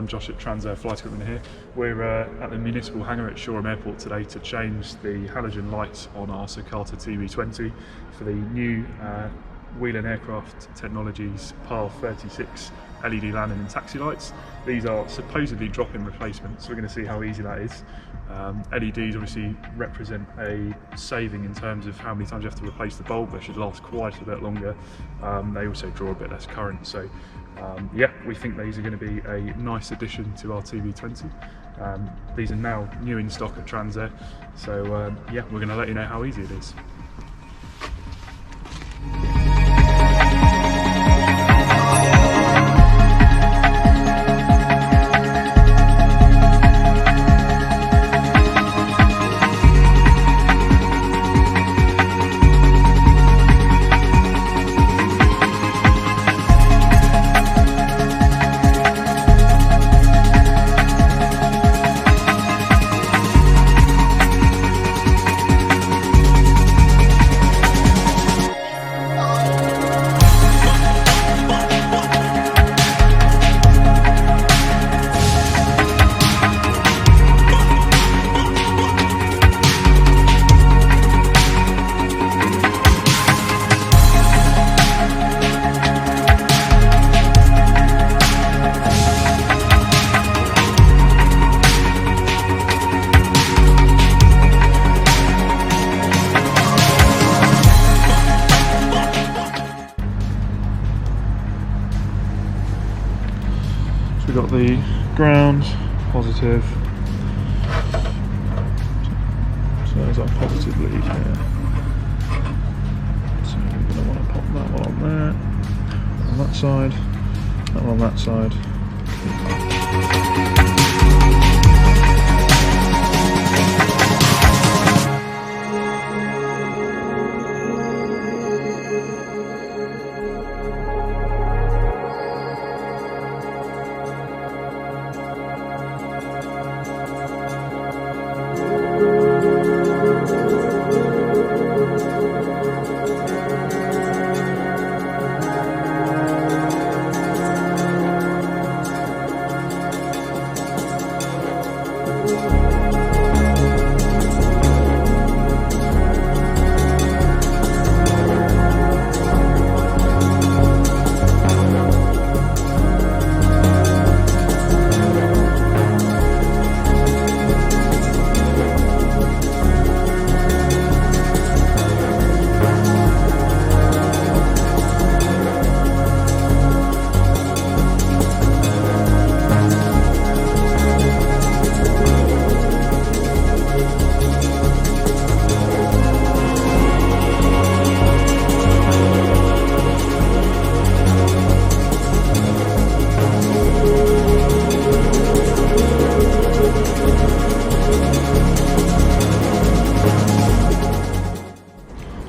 I'm Josh at Transair Flight Equipment here. We're at the municipal hangar at Shoreham Airport today to change the halogen lights on our Socata TB20 for the new Whelen Aircraft Technologies PAR 36 LED landing and taxi lights. These are supposedly drop-in replacements, so we're going to see how easy that is. LEDs obviously represent a saving in terms of how many times you have to replace the bulb. They should last quite a bit longer. They also draw a bit less current, so yeah, we think these are going to be a nice addition to our TB20. These are now new in stock at Transair, so yeah, we're going to let you know how easy it is. We've got the ground, positive, so there's our positive lead here. So we're going to want to pop that one on there, on that side, that one on that side.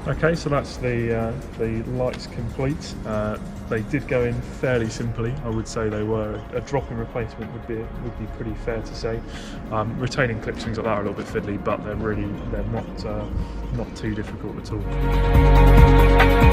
Okay, so that's the lights complete. They did go in fairly simply. I would say they were a drop-in replacement would be pretty fair to say. Retaining clips, things like that are a little bit fiddly, but they're not too difficult at all.